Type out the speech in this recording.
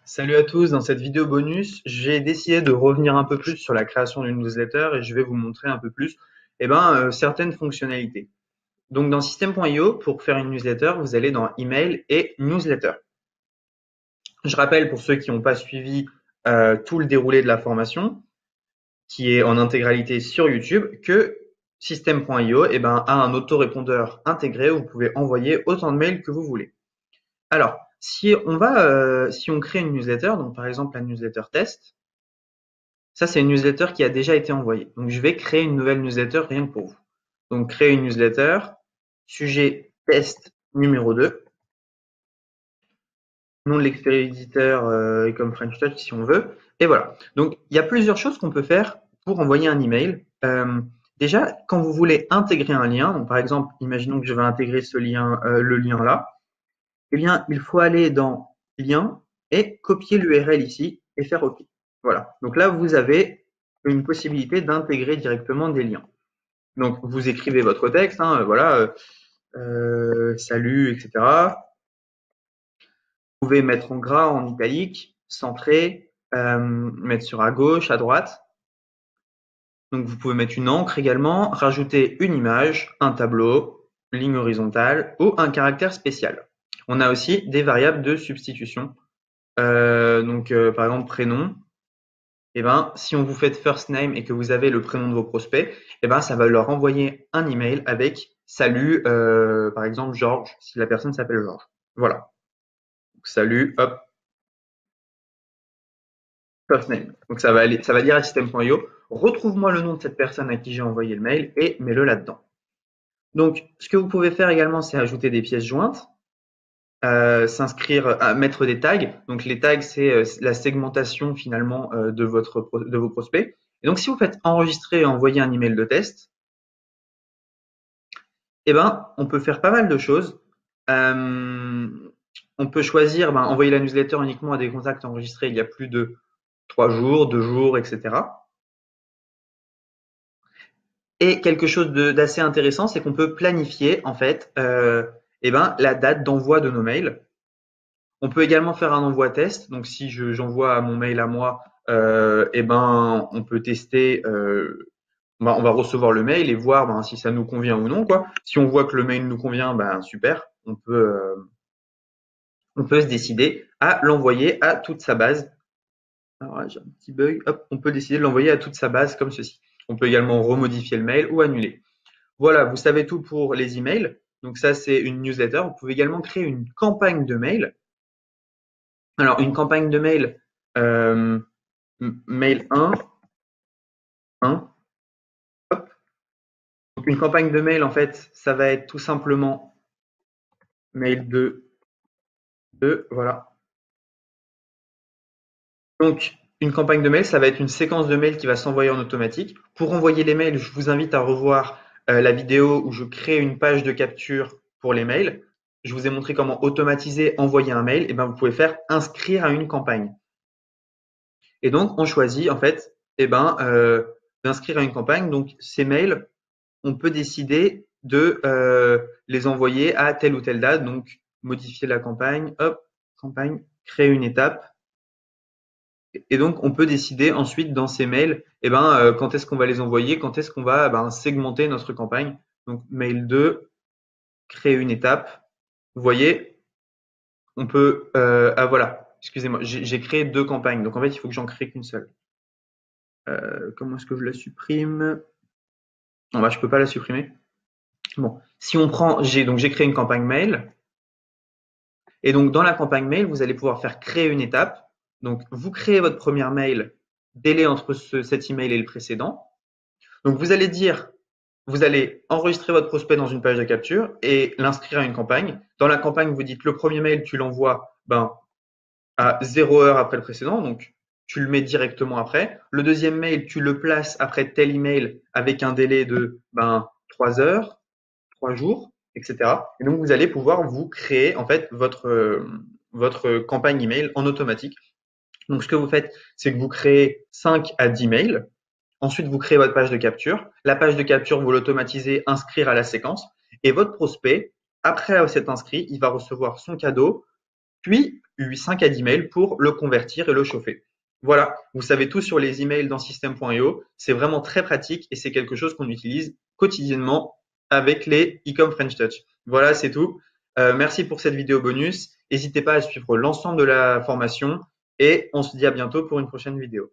Salut à tous, dans cette vidéo bonus, j'ai décidé de revenir un peu plus sur la création d'une newsletter et je vais vous montrer un peu plus certaines fonctionnalités. Donc dans System.io, pour faire une newsletter, vous allez dans Email et Newsletter. Je rappelle pour ceux qui n'ont pas suivi tout le déroulé de la formation, qui est en intégralité sur YouTube, que System.io a un autorépondeur intégré où vous pouvez envoyer autant de mails que vous voulez. Alors, si on crée une newsletter, donc par exemple la newsletter test, ça c'est une newsletter qui a déjà été envoyée. Donc je vais créer une nouvelle newsletter rien que pour vous. Donc créer une newsletter, sujet test numéro 2, nom de l'expéditeur et comme French Touch si on veut. Et voilà. Donc il y a plusieurs choses qu'on peut faire pour envoyer un email. Déjà, quand vous voulez intégrer un lien, donc par exemple, imaginons que je vais intégrer ce lien, le lien là, eh bien, il faut aller dans Lien et copier l'URL ici et faire OK. Voilà. Donc là, vous avez une possibilité d'intégrer directement des liens. Donc, vous écrivez votre texte, salut, etc. Vous pouvez mettre en gras, en italique, centrer, mettre sur à gauche, à droite. Donc, vous pouvez mettre une encre également, rajouter une image, un tableau, ligne horizontale ou un caractère spécial. On a aussi des variables de substitution. Par exemple, prénom. Si on vous fait first name et que vous avez le prénom de vos prospects, ça va leur envoyer un email avec salut, par exemple Georges, si la personne s'appelle Georges. Voilà. Donc, salut, hop, first name. Donc ça va dire à system.io, retrouve-moi le nom de cette personne à qui j'ai envoyé le mail et mets-le là-dedans. Donc, ce que vous pouvez faire également, c'est ajouter des pièces jointes. Mettre des tags. Donc les tags, c'est la segmentation finalement de vos prospects. Et donc si vous faites enregistrer et envoyer un email de test, on peut faire pas mal de choses. On peut choisir envoyer la newsletter uniquement à des contacts enregistrés il y a plus de 3 jours, 2 jours, etc. Et quelque chose d'assez intéressant, c'est qu'on peut planifier en fait la date d'envoi de nos mails. On peut également faire un envoi test. Donc, si j'envoie mon mail à moi, on peut tester. On va recevoir le mail et voir si ça nous convient ou non, quoi. Si on voit que le mail nous convient, super. On peut se décider à l'envoyer à toute sa base. Alors, j'ai un petit bug. Hop, on peut décider de l'envoyer à toute sa base comme ceci. On peut également remodifier le mail ou annuler. Voilà, vous savez tout pour les emails. Donc ça, c'est une newsletter. Vous pouvez également créer une campagne de mail. Alors, une campagne de mail, mail 1, hop. Donc, une campagne de mail, en fait, ça va être tout simplement mail 2, voilà. Donc, une campagne de mail, ça va être une séquence de mails qui va s'envoyer en automatique. Pour envoyer les mails, je vous invite à revoir la vidéo où je crée une page de capture pour les mails. Je vous ai montré comment automatiser, envoyer un mail. Et vous pouvez faire inscrire à une campagne. Et donc, on choisit en fait d'inscrire à une campagne. Donc, ces mails, on peut décider de les envoyer à telle ou telle date. Donc, modifier la campagne, hop, campagne, créer une étape. Et donc, on peut décider ensuite dans ces mails, quand est-ce qu'on va les envoyer, quand est-ce qu'on va segmenter notre campagne. Donc, mail 2, créer une étape. Vous voyez, on peut, voilà, excusez-moi, j'ai créé 2 campagnes. Donc, en fait, il faut que j'en crée qu'une seule. Comment est-ce que je la supprime? Non, je peux pas la supprimer. Bon, si on prend, j'ai créé une campagne mail. Et donc, dans la campagne mail, vous allez pouvoir faire créer une étape. Donc, vous créez votre premier mail, délai entre cet email et le précédent. Donc, vous allez enregistrer votre prospect dans une page de capture et l'inscrire à une campagne. Dans la campagne, vous dites le premier mail, tu l'envoies à 0 heure après le précédent. Donc, tu le mets directement après. Le deuxième mail, tu le places après tel email avec un délai de 3 heures, 3 jours, etc. Et donc, vous allez pouvoir vous créer en fait votre campagne email en automatique. Donc, ce que vous faites, c'est que vous créez 5 à 10 mails. Ensuite, vous créez votre page de capture. La page de capture, vous l'automatisez, inscrire à la séquence. Et votre prospect, après s'être inscrit, il va recevoir son cadeau. Puis, 5 à 10 mails pour le convertir et le chauffer. Voilà, vous savez tout sur les emails dans System.io. C'est vraiment très pratique et c'est quelque chose qu'on utilise quotidiennement avec les e-com French Touch. Voilà, c'est tout. Merci pour cette vidéo bonus. N'hésitez pas à suivre l'ensemble de la formation et on se dit à bientôt pour une prochaine vidéo.